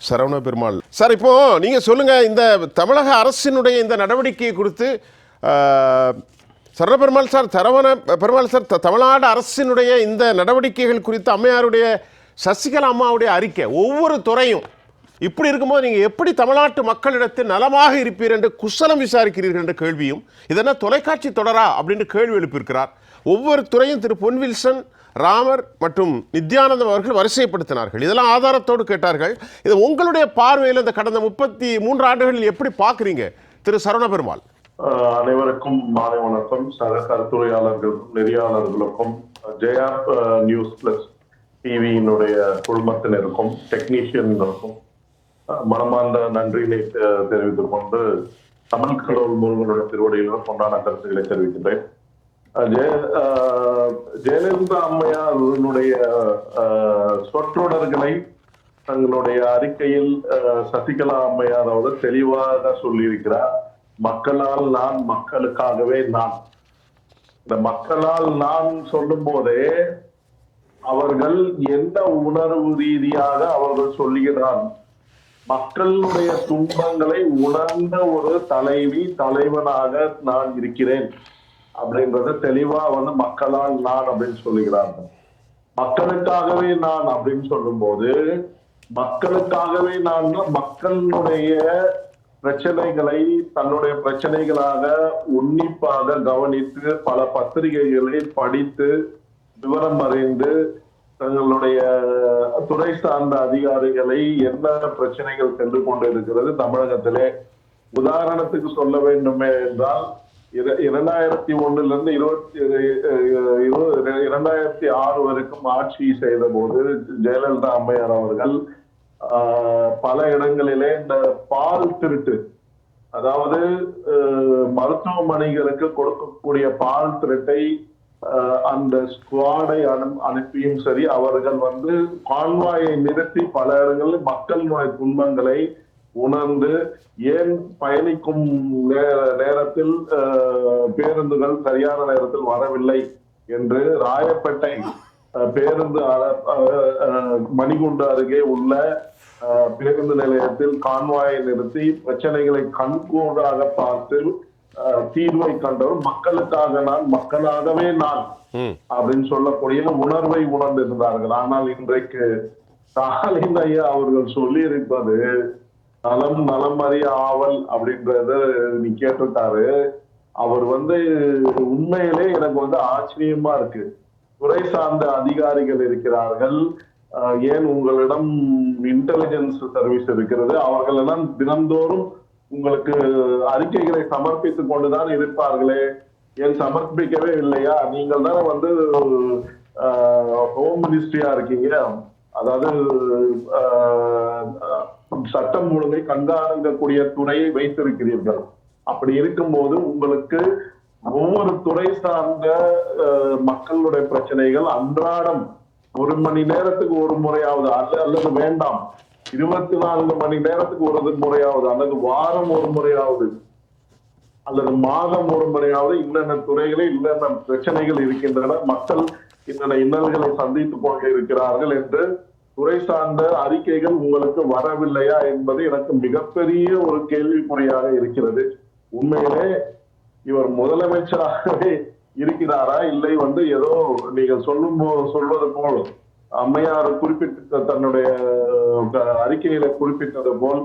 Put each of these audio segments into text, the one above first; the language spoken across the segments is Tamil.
சரவண பெருமாள் சார், இப்போ நீங்க சொல்லுங்க, இந்த தமிழக அரசினுடைய இந்த நடவடிக்கையை குறித்து சரவண பெருமாள் சார், தமிழ்நாடு அரசினுடைய இந்த நடவடிக்கைகள் குறித்து அம்மையாருடைய சசிகலா அம்மாவுடைய அறிக்கை, ஒவ்வொரு துறையும் இப்படி இருக்கும்போது நீங்கள் எப்படி தமிழ்நாட்டு மக்களிடத்தில் நலமாக இருப்பீர் என்று குசலம் விசாரிக்கிறீர்கள் என்ற கேள்வியும், இதெல்லாம் தொலைக்காட்சி தொடரா அப்படின்னு கேள்வி எழுப்பியிருக்கிறார். ஒவ்வொரு துறையும் திரு பொன்வில்சன், ராமர் மற்றும் நித்யானந்தம் அவர்கள் வரிசைப்படுத்தினார்கள். இதெல்லாம் ஆதாரத்தோடு கேட்டார்கள். இது உங்களுடைய பார்வையில் இந்த கடந்த 33 ஆண்டுகளில் எப்படி பார்க்குறீங்க திரு சரவண பெருமாள்? அனைவருக்கும் மாலை வணக்கம். சக கருத்துரையாளர்களுக்கும் நெறியாளர்களுக்கும் ஜெயா நியூஸ் பிளஸ் டிவியினுடைய குழுமத்தினருக்கும் டெக்னீஷியன்களுக்கும் மனமார்ந்த நன்றியை தெரிவித்துக் கொண்டு தமிழ் கடவுள் முருகனுடைய திருவடியிலும் கொண்டாட கருத்துக்களை தெரிவிக்கின்றேன். ஜெயலலிதா அம்மையாருடைய சொற்றொடர்களை தங்களுடைய அறிக்கையில் சசிகலா அம்மையார் அவர் தெளிவாக சொல்லியிருக்கிறார். மக்களால் நான், மக்களுக்காகவே நான். இந்த மக்களால் நான் சொல்லும் போதே அவர்கள் எந்த உணர்வு ரீதியாக அவர்கள் சொல்லுகிறார், மக்களுடைய துன்பங்களை உணர்ந்த ஒரு தலைவனாக நான் இருக்கிறேன் அப்படின்றத தெளிவா மக்களால் நான் அப்படின்னு சொல்லுகிறார்கள். மக்களுக்காகவே நான் அப்படின்னு சொல்லும் போது, மக்களுக்காகவே நான் மக்களுடைய பிரச்சனைகளை தன்னுடைய பிரச்சனைகளாக உன்னிப்பாக கவனித்து பல பத்திரிகைகளை படித்து விவரம் அறிந்து தங்களுடைய துறை சார்ந்த அதிகாரிகளை என்ன பிரச்சனைகள் சென்று கொண்டு இருக்கிறது தமிழகத்திலே. உதாரணத்துக்கு சொல்ல வேண்டுமே என்றால் 2001 2006 வரைக்கும் ஆட்சி செய்த போது ஜெயலலிதா அம்மையார் அவர்கள் பல இடங்களிலே இந்த பால் திருட்டு, அதாவது மருத்துவமனைகளுக்கு கொடுக்கக்கூடிய பால் திருட்டை அந்த ஸ்குவாடை அனுப்பியும் சரி, அவர்கள் கான்வாயை நிறுத்தி பல இடங்களில் மக்களுடைய துன்பங்களை உணர்ந்து, ஏன் பயணிக்கும் நேரத்தில் பேருந்துகள் சரியான நேரத்தில் வரவில்லை என்று ராயப்பேட்டை பேருந்து மணிகுண்டு அருகே உள்ள பேருந்து நிலையத்தில் கான்வாயை நிறுத்தி பிரச்சனைகளை கண்கூடாக பார்த்து தீர்வை கண்டவர் மக்களுக்காக நான், மக்களாகவே நான் அப்படின்னு சொல்லக்கூடிய உணர்வை உணர்ந்திருந்தார்கள். ஆனால் இன்றைக்கு ஸ்டாலின் ஐயா அவர்கள் சொல்லி இருப்பது நலம் நலம் அறிய ஆவல் அப்படின்றத நீ கேட்டிருக்காரு. அவர் உண்மையிலே எனக்கு ஆச்சரியமா இருக்கு. துறை சார்ந்த அதிகாரிகள் இருக்கிறார்கள், ஏன் உங்களிடம் இன்டெலிஜென்ஸ் சர்வீஸ் இருக்கிறது, அவர்கள் எல்லாம் தினந்தோறும் உங்களுக்கு அறிக்கைகளை சமர்ப்பித்துக் கொண்டுதான் இருப்பார்களே, ஏன் சமர்ப்பிக்கவே இல்லையா? நீங்கள் தானே ஹோம் மினிஸ்ட்ரியா இருக்கீங்க, அதாவது சட்டம் ஒழுங்கை கண்காணிக்கக்கூடிய துறையை வைத்திருக்கிறீர்கள். அப்படி இருக்கும்போது உங்களுக்கு ஒவ்வொரு துறை சார்ந்த மக்களுடைய பிரச்சனைகள் அன்றாடம் 1 மணி நேரத்துக்கு ஒரு முறையாவது அல்லது வேண்டாம் 24 மணி நேரத்துக்கு ஒரு முறையாவது, அல்லது வாரம் ஒரு முறையாவது, அல்லது மாதம் ஒரு முறையாவது இன்னென்ன துறைகளில் இன்னென்ன பிரச்சனைகள் இருக்கின்றன, மக்கள் இன்னென்ன இன்னல்களை சந்தித்துக் கொண்டு இருக்கிறார்கள் என்று துறை சார்ந்த அறிக்கைகள் உங்களுக்கு வரவில்லையா என்பது எனக்கு மிகப்பெரிய ஒரு கேள்விக்குறியாக இருக்கிறது. உண்மையிலே இவர் முதலமைச்சராகவே இருக்கிறாரா, இல்லை ஏதோ நீங்கள் சொல்வது போல் அம்மையார் குறிப்பிட்ட தன்னுடைய அறிக்கையில குறிப்பிட்டது போல்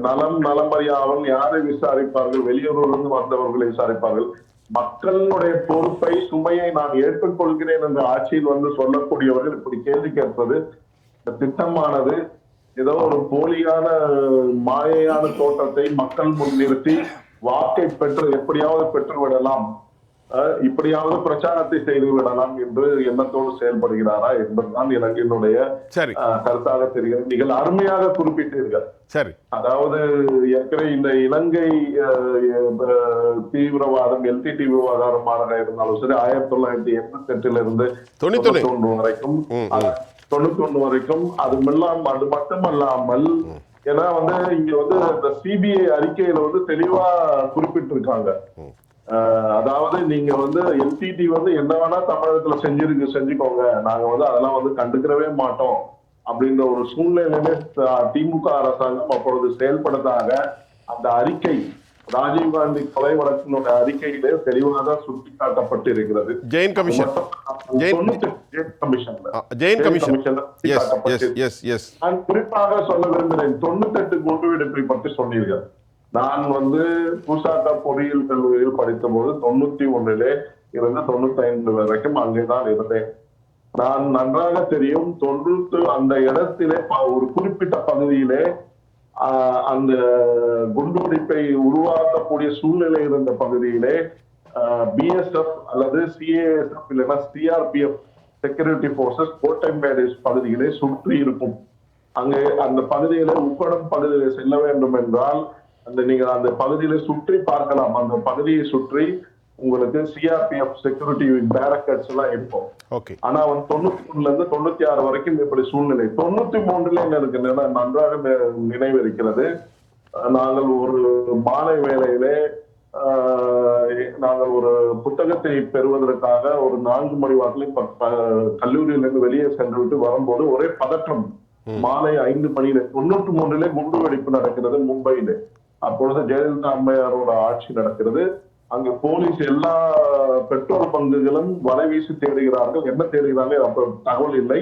நலம் அறியாமல் யாரை விசாரிப்பார்கள், வெளியூரிலிருந்து வந்தவர்களை விசாரிப்பார்கள். மக்களுடைய பொறுப்பை சுமையை நான் ஏற்றுக்கொள்கிறேன் என்ற ஆட்சியில் சொல்லக்கூடியவர்கள் இப்படி கேள்வி கேட்பது திட்டமானது ஏதோ ஒரு போலியான மாயையான தோட்டத்தை மக்கள் முன் நிறுத்தி வாக்கை எப்படியாவது பெற்று விடலாம், இப்படியாவது பிரச்சாரத்தை செய்து விடலாம் என்று எண்ணத்தோடு செயல்படுகிறாரா என்பதுதான் எனக்கு என்னுடைய கருத்தாக தெரிகிறது. நீங்கள் அருமையாக குறிப்பிட்டீர்கள். சரி, அதாவது ஏற்கனவே இந்த இலங்கை தீவிரவாதம் LTT விவகாரமாக இருந்தாலும் சரி, 1988 இருந்து 91 வரைக்கும் 91 வரைக்கும் அது மட்டுமல்லாமல், ஏன்னா இங்க இந்த CBI அறிக்கையில தெளிவா குறிப்பிட்டிருக்காங்க. அதாவது நீங்க LTT என்ன வேணா தமிழகத்துல செஞ்சுக்கோங்க, நாங்க அதெல்லாம் கண்டுக்கிறவே மாட்டோம் அப்படின்ற ஒரு சூழ்நிலையில திமுக அரசாங்கம் அப்பொழுது செயல்படுறதாக அந்த அறிக்கை ராஜீவ்காந்தி கொலை வழக்கினுடைய அறிக்கையிலே தெளிவாக சுட்டிக்காட்டப்பட்டு இருக்கிறது. ஜெயின் கமிஷன் நான் குறிப்பாக சொல்ல விரும்புகிறேன், 98 குண்டுவெடிப்பை பற்றி சொன்னீர்கள். நான் பூசாக்கா பொறியியல் கல்லூரியில் படித்த போது 91 இருந்து 95 வரைக்கும் அங்கேதான் இருந்தேன். நான் நன்றாக தெரியும், அந்த இடத்திலே ஒரு குறிப்பிட்ட பகுதியிலே அந்த குண்டுவெடிப்பை உருவாக்கக்கூடிய சூழ்நிலை இருந்த பகுதியிலே பிஎஸ்எஃப் அல்லது சிஏஎஸ்எஃப் இல்லைன்னா சிஆர்பிஎஃப் செக்யூரிட்டி போர்சஸ் கோட்டைமேடு பகுதியிலே சுற்றி இருக்கும். அங்கே அந்த பகுதியில உக்கடம் பகுதியில செல்ல வேண்டும் என்றால் நீங்க அந்த பகுதியில சுற்றி பார்க்கலாம். அந்த பகுதியை சுற்றி உங்களுக்கு சிஆர்பிஎஃப் செக்யூரிட்டி பேரக்கட்ஸ் எல்லாம் இருக்கும். ஆனா 91 இருந்து 96 வரைக்கும் இப்படி சூழ்நிலை. 93 எனக்கு நன்றாக நினைவு இருக்கிறது. நாங்கள் ஒரு மாலை வேளையிலே நாங்கள் ஒரு புத்தகத்தை பெறுவதற்காக ஒரு 4 மணி வாக்கில் கல்லூரியிலிருந்து வெளியே சென்று விட்டு வரும்போது ஒரே பதற்றம். மாலை 5 மணியில 93 குண்டு வெடிப்பு நடக்கிறது மும்பையில. அப்பொழுது ஜெயலலிதா அம்மையாரோட ஆட்சி நடக்கிறது. அங்க போலீஸ் எல்லா பெட்ரோல் பங்குகளும் வலை வீசி தேடுகிறார்கள். என்ன தேடுகிறார்கள் அப்ப தகவல் இல்லை.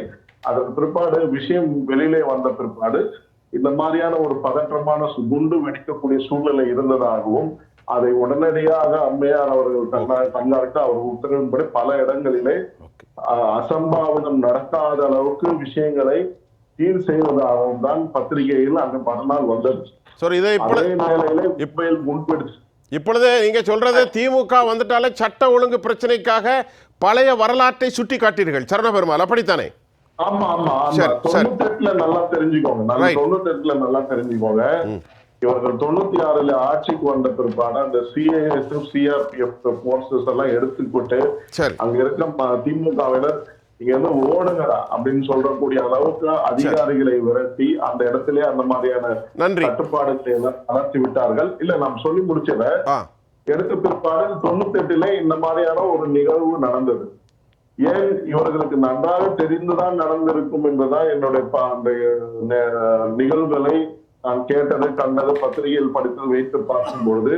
அதற்கு பிற்பாடு விஷயம் வெளியிலே வந்த பிற்பாடு இந்த மாதிரியான ஒரு பதற்றமான குண்டு வெடிக்கக்கூடிய சூழ்நிலை இருந்ததாகவும் அதை உடனடியாக அம்மையார் அவர்கள் கண்காணித்து அவர் உத்தரவின்படி பல இடங்களிலே அசம்பாவிதம் நடக்காத அளவுக்கு விஷயங்களை சீர் செய்வதாகவும் தான் பத்திரிகையில் அங்க மறுநாள் வந்தது. இப்பொழுது நீங்க சொல்றது திமுக வந்துட்டாலே சட்ட ஒழுங்கு பிரச்சனைக்காக பழைய வரலாற்றை சுட்டி காட்டீர்கள் சரண பெருமாள், அப்படித்தானே? ஆமா ஆமா 98 நல்லா தெரிஞ்சுக்கோங்க. 98 நல்லா தெரிஞ்சுக்கோங்க. இவர்கள் 96 ஆட்சிக்கு வந்த பிற்பாடு அந்த சிஏஎஸ்எஃப் சிஆர்பிஎஃப் போர்சஸ் எல்லாம் எடுத்துக்கிட்டு அங்க இருக்க திமுகவினர் இங்க இருந்து ஓடுங்கடா அப்படின்னு சொல்லக்கூடிய அளவுக்கு அதிகாரிகளை விரட்டி அந்த இடத்திலே அந்த மாதிரியான கட்டுப்பாடுகளை எல்லாம் தளர்த்தி விட்டார்கள். இல்ல நாம் சொல்லி முடிச்சத எடுத்த பிற்பாடு 98 இந்த மாதிரியான ஒரு நிகழ்வு நடந்தது. ஏன் இவர்களுக்கு நன்றாக தெரிந்துதான் நடந்திருக்கும் என்பதுதான் என்னுடைய அந்த நிகழ்வுகளை நான் கேட்டது கண்டது பத்திரிகையில் படித்து வைத்து பார்க்கும் பொழுது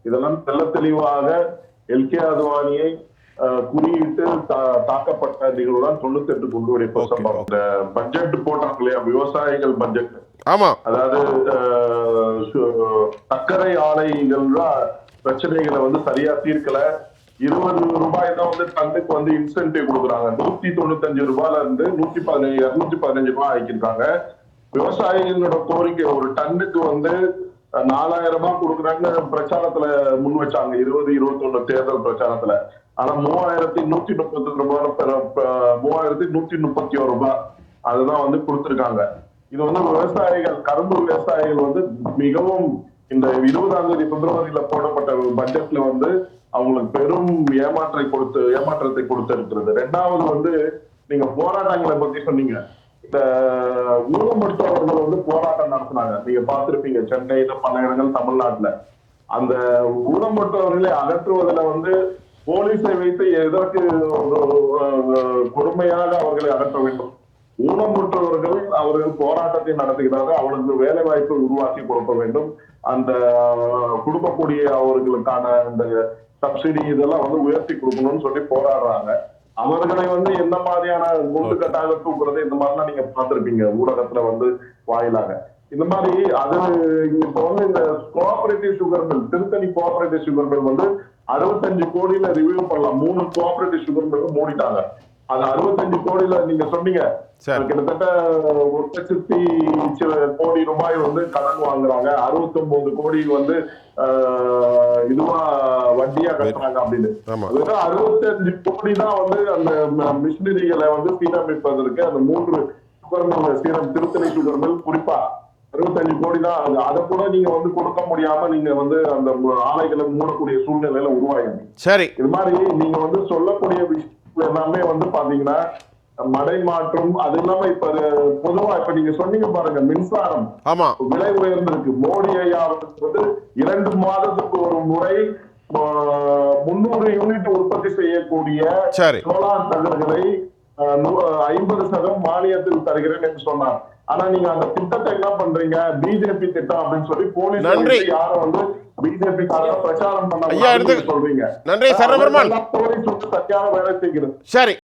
இதெல்லாம் தெல்ல தெளிவாக எல்கே அத்வானியை குறியிட்டு தாக்கப்பட்ட நிகழ்வுதான் 98 குண்டுவெடிப்பு சம்பவம். இந்த பட்ஜெட் போட்டாங்க இல்லையா, விவசாயிகள் பட்ஜெட், அதாவது சர்க்கரை ஆலைகள் பிரச்சனைகளை சரியா தீர்க்கல. 20 ரூபாய் தான் டன்னுக்கு இன்சென்டிவ் கொடுக்குறாங்க. 195 ரூபாயில இருந்து 215 ரூபாய் ஆக்கியிருக்காங்க. விவசாயிகளோட கோரிக்கை ஒரு டன்னுக்கு 4000 ரூபாய் கொடுக்குறாங்க பிரச்சாரத்துல முன் வச்சாங்க 2021 தேர்தல் பிரச்சாரத்துல. ஆனா 3130 ரூபாய் 3131 ரூபாய் அதுதான் கொடுத்திருக்காங்க. இது விவசாயிகள் கரும்பு விவசாயிகள் மிகவும் இந்த 20ஆம் தேதி பிப்ரவரியில போடப்பட்ட பட்ஜெட்ல அவங்களுக்கு பெரும் ஏமாற்றத்தை கொடுத்திருக்கிறது. ரெண்டாவது நீங்க போராட்டங்களை பத்தி சொன்னீங்க. இந்த ஊனமுற்றவர்கள் போராட்டம் நடத்தினாங்க. நீங்க பார்த்திருப்பீங்க சென்னையில பல இடங்கள் தமிழ்நாட்டுல. அந்த ஊனமுற்றவர்களை அகற்றுவதில் போலீஸை வைத்து எதற்கு கொடுமையாக அவர்களை அகற்ற வேண்டும். ஊனமுற்றவர்கள் அவர்கள் போராட்டத்தை நடத்துகிறார்கள், அவர்களுக்கு வேலை வாய்ப்பை உருவாக்கி கொடுக்க வேண்டும். அந்த கொடுக்கக்கூடிய அவர்களுக்கான இந்த சப்சிடி இதெல்லாம் உயர்த்தி கொடுக்கணும்னு சொல்லி போராடுறாங்க. அவர்களை எந்த மாதிரியான குண்டு கட்டாக தூக்குறது இந்த மாதிரிலாம் நீங்க பார்த்திருப்பீங்க ஊடகத்துல வாயிலாக. இந்த மாதிரி அது இப்போ இந்த cooperative sugar mill, Tiruttani cooperative sugar mill 65 கோடியில ரிவ்யூ பண்ணலாம். 3 கோஆபரேட்டிவ் சுகர் மில் மூடிட்டாங்க. அது 65 கோடியில நீங்க சொன்னீங்க கிட்டத்தட்ட 1,00,000 கோடி ரூபாய் கடன் வாங்குறாங்க. 69 கோடி இதுவா வட்டியா கட்டுறாங்க அப்படின்னு. 65 கோடி தான் அந்த மிஷினரிகளை சீரமைப்பதற்கு அந்த 3 sugar mill serum Tiruttani sugar mill குறிப்பா 65 கோடி தான் ஆகுது. அதை கூட நீங்க கொடுக்க முடியாம நீங்க அந்த ஆலைகளை மூடக்கூடிய சூழ்நிலையில உருவாயிருக்கு. சரி, இது மாதிரி நீங்க சொல்லக்கூடிய விஷயம் எல்லாமே பாத்தீங்கன்னா மடை மாற்றம். அது இல்லாம இப்ப பொதுவா இப்ப நீங்க சொன்னீங்க பாருங்க, மின்சாரம் விலை உயர்ந்திருக்கு. மோடி ஐயா 2 மாதத்துக்கு ஒரு முறை 300 யூனிட் உற்பத்தி செய்யக்கூடிய சோலார் தகடுகளை 50% மானியத்தில் தருகிறேன் என்று சொன்னார். ஆனா நீங்க அந்த திட்டத்தை என்ன பண்றீங்க, பிஜேபி திட்டம் அப்படின்னு சொல்லி போலீஸ் யாரும் வந்து பிஜேபி பிரச்சாரம் பண்ண சொல்றீங்க. நன்றி சரவணன். போலீஸ் வந்து சரியான வேலை செய்கிறது. சரி.